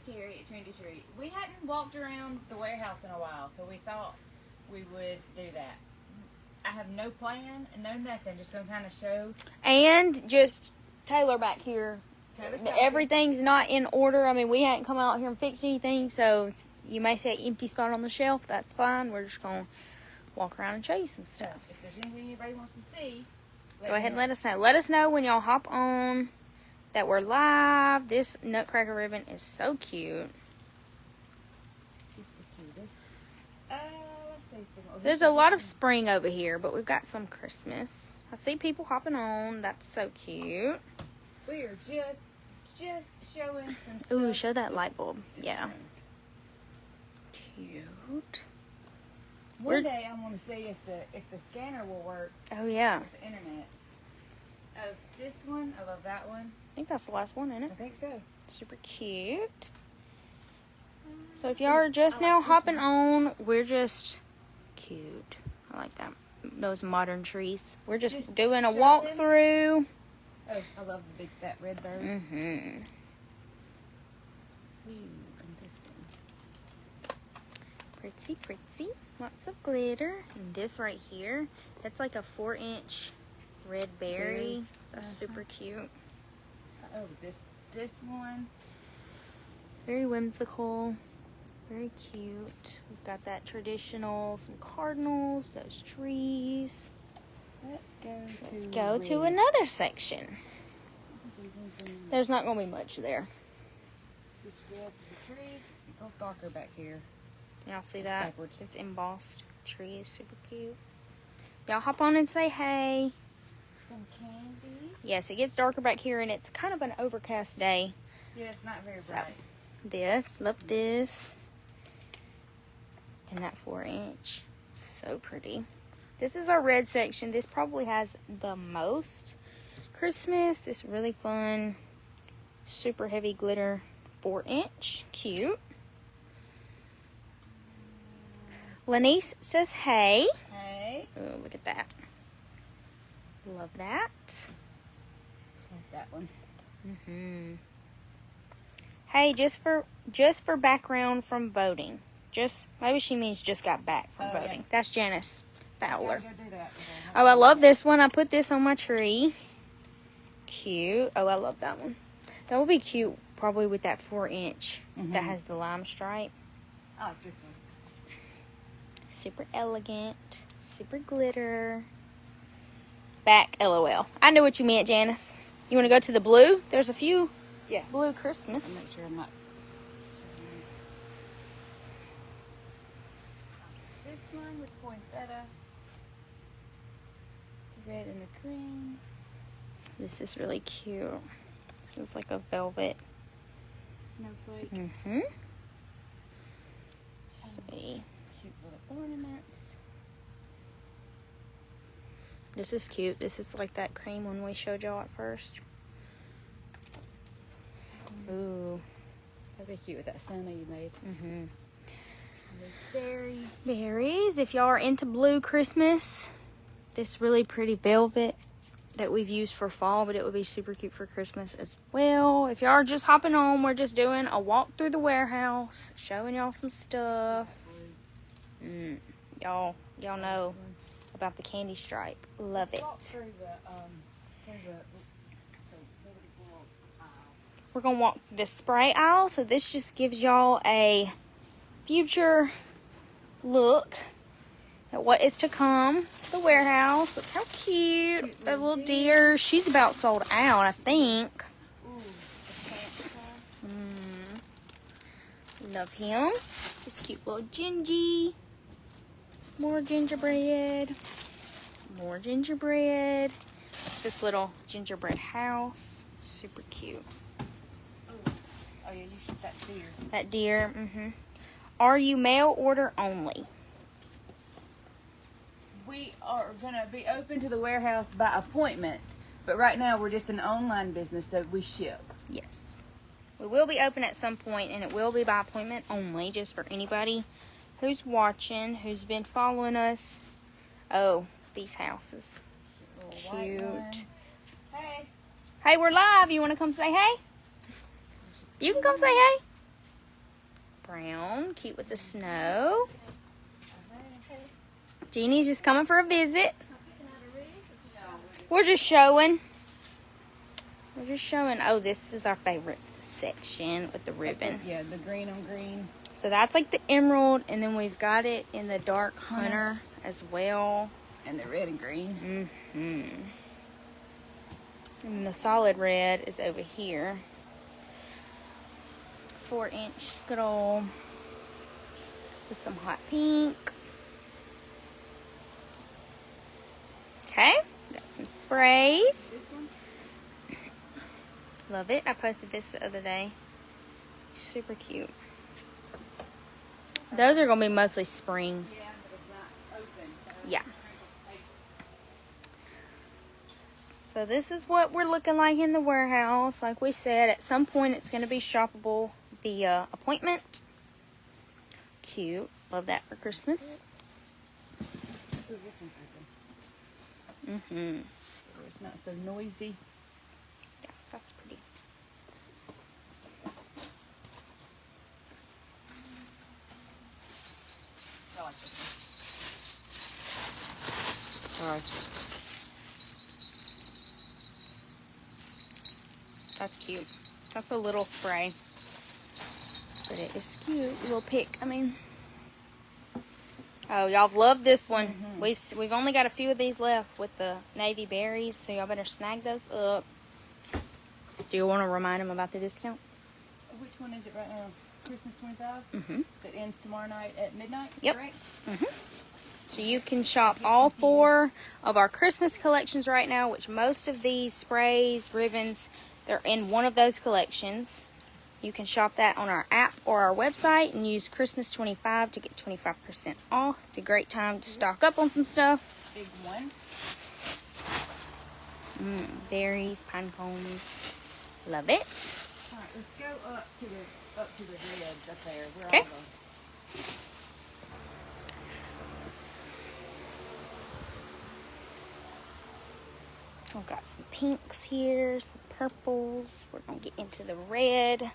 Carrie at Trendy Tree. We hadn't walked around the warehouse in a while, so we thought we would do that. I have no plan and no nothing. Just going to kind of show. And just Taylor back here. Taylor's Everything's not in order. I mean, we hadn't come out here and fixed anything, so you may see an empty spot on the shelf. That's fine. We're just going to walk around and show you some stuff. If there's anything anybody wants to see, Go ahead and let us know. Let us know when y'all hop on that we're live. This Nutcracker ribbon is so cute. She's the cutest. Let's see. There's a lot of spring over here, but we've got some Christmas. I see people hopping on. That's so cute. We are just showing some stuff. Ooh, show that light bulb. Yeah. Cute. One day I want to see if the scanner will work. Oh, yeah. With the internet. Oh, this one. I love that one. I think that's the last one, isn't it? I think so. Super cute. So if y'all are just now hopping on, we're just cute. I like that. Those modern trees. We're just doing a walkthrough. Oh, I love the big fat red bird. Mm-hmm. Ooh, and this one. Pretty, pretty. Lots of glitter. And this right here, that's like a 4-inch red berry. Berries. That's super cute. Oh, this one. Very whimsical. Very cute. We've got that traditional, some cardinals, those trees. Let's go Go to another section. There's not going to be much there. This red for the trees. It's a little darker back here. Y'all see It's that? backwards. It's embossed. Tree is super cute. Y'all hop on and say hey. Some candies. Yes, it gets darker back here, and it's kind of an overcast day. Yeah, it's not very So, bright. love this. And that 4-inch. So pretty. This is our red section. This probably has the most Christmas. This really fun, super heavy glitter 4-inch. Cute. Lanice says hey. Hey. Oh, look at that. Love that. Like that one. Hey, just for background from voting. Maybe she means just got back from voting. Yeah. That's Janice Fowler. Go do that. Oh, I love this one. I put this on my tree. Cute. Oh, I love that one. That would be cute probably with that 4-inch that has the lime stripe. I like this one. Super elegant. Super glitter. Back, LOL. I knew what you meant, Janice. You want to go to the blue? There's a few blue Christmas. I'll make sure I'm not. This one with poinsettia. Red and the cream. This is really cute. This is like a velvet. Snowflake. See. Cute little ornaments. This is cute. This is like that cream one we showed y'all at first. Ooh. That'd be cute with that Santa you made. And there's berries. Berries. If y'all are into blue Christmas, this really pretty velvet that we've used for fall, but it would be super cute for Christmas as well. If y'all are just hopping on, we're just doing a walk through the warehouse, showing y'all some stuff. Y'all know about the candy stripe. Love it. We're going to walk the spray aisle, so this just gives y'all a future look at what is to come. The warehouse. Look how cute. That little deer. She's about sold out, I think. Love him. This cute little Gingy. More gingerbread. More gingerbread. This little gingerbread house. Super cute. Oh yeah, you shoot that deer. That deer. Are you mail order only? We are gonna be open to the warehouse by appointment, but right now we're just an online business, so we ship. Yes. We will be open at some point, and it will be by appointment only, just for anybody who's watching, who's been following us. Oh, these houses. Cute. Hey. Hey, we're live. You want to come say hey? You can come say hey. Brown, cute with the snow. Jeannie's just coming for a visit. We're just showing. Oh, this is our favorite section with the ribbon. Yeah, the green on green. So that's like the emerald, and then we've got it in the dark hunter as well. And the red and green. And the solid red is over here. 4-inch, good old, with some hot pink. Okay, got some sprays. Love it. I posted this the other day. Super cute. Those are going to be mostly spring. Yeah, but it's not open. Yeah. So this is what we're looking like in the warehouse. Like we said, at some point it's going to be shoppable via appointment. Cute. Love that for Christmas. It's not so noisy. Yeah, that's pretty. I like this one. Sorry. That's cute. That's a little spray. But it is cute. Little pick. I mean. Oh, y'all have loved this one. We've only got a few of these left with the navy berries, so y'all better snag those up. Do you want to remind them about the discount? Which one is it right now? Christmas 25? That ends tomorrow night at midnight, Yep. correct? So you can shop all 4 of our Christmas collections right now, which most of these sprays, ribbons, they're in one of those collections. You can shop that on our app or our website and use Christmas 25 to get 25% off. It's a great time to stock up on some stuff. Big one. Berries, pine cones. Love it. All right, let's go up to the reds up there. Where Okay. are those? We've got some pinks here, some purples. We're going to get into the red. Red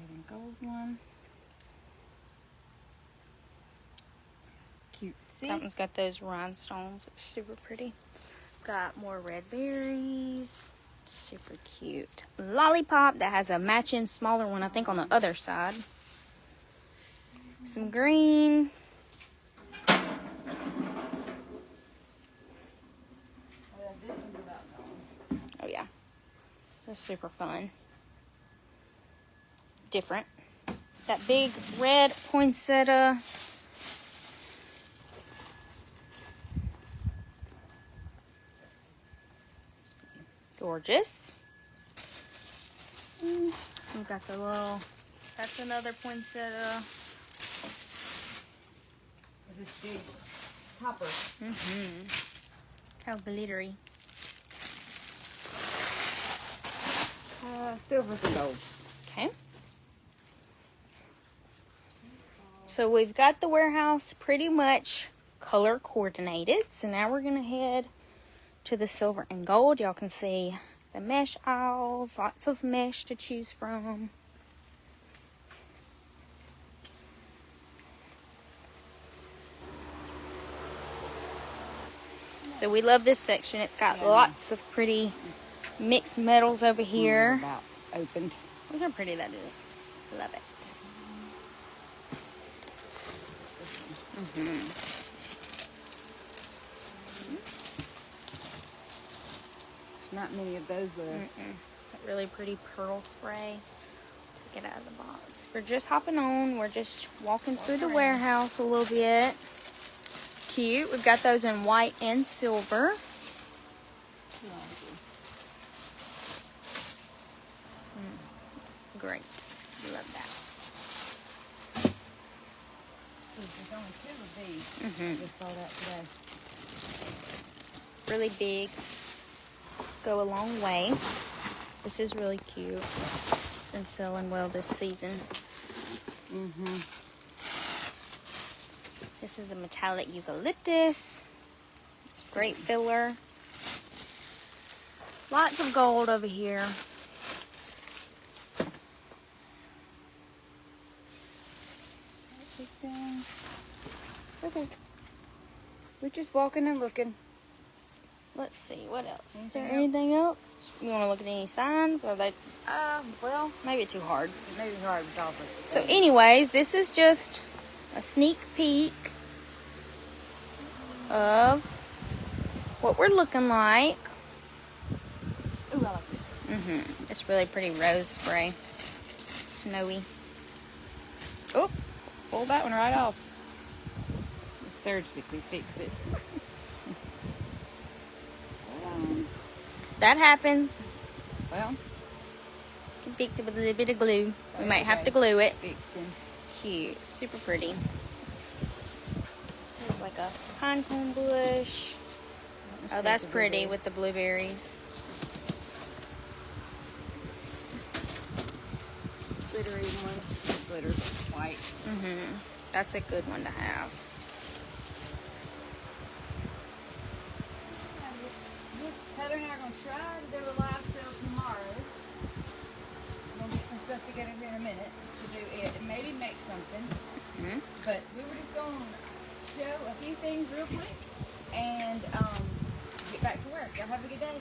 and gold one. Cute. See? That one's got those rhinestones. It's super pretty. Got more red berries. Super cute. Lollipop that has a matching smaller one, I think, on the other side. Some green. This one's about gone. Oh, yeah. This is super fun. Different. That big red poinsettia. Gorgeous. We've got the little, that's another poinsettia. This big topper. How glittery. Silver skulls. Okay. So we've got the warehouse pretty much color coordinated. So now we're going to head to the silver and gold. Y'all can see the mesh aisles, lots of mesh to choose from. So we love this section. It's got lots of pretty mixed metals over here. About opened. Look how pretty that is. Love it. There's not many of those left. That really pretty pearl spray. Take it out of the box. We're just hopping on. We're just walking through the warehouse a little bit. Cute. We've got those in white and silver. Great. Love that. There's only 2 of these. Just saw that today. Really big. Go a long way. This is really cute. It's been selling well this season. This is a metallic eucalyptus. Great filler. Lots of gold over here. Okay. We're just walking and looking. Let's see, what else? Is there anything else? You want to look at any signs? Or they? Well, Maybe too hard. it may be hard to talk with. So, anyways, this is just a sneak peek of what we're looking like. Ooh, I like this. It's really pretty rose spray. It's snowy. Oh, pull that one right off. Surgically fix it. That happens. Well, You can fix it with a little bit of glue. We might have to okay. glue it. Fixed in. Cute. Super pretty. There's like a pine cone bush. Oh, that's pretty with the blueberries. Glittery one. Glitter white. That's a good one to have. Heather and I are going to try to do a live sale tomorrow. We're going to get some stuff together here in a minute to do it and maybe make something. But we were just going to show a few things real quick and get back to work. Y'all have a good day.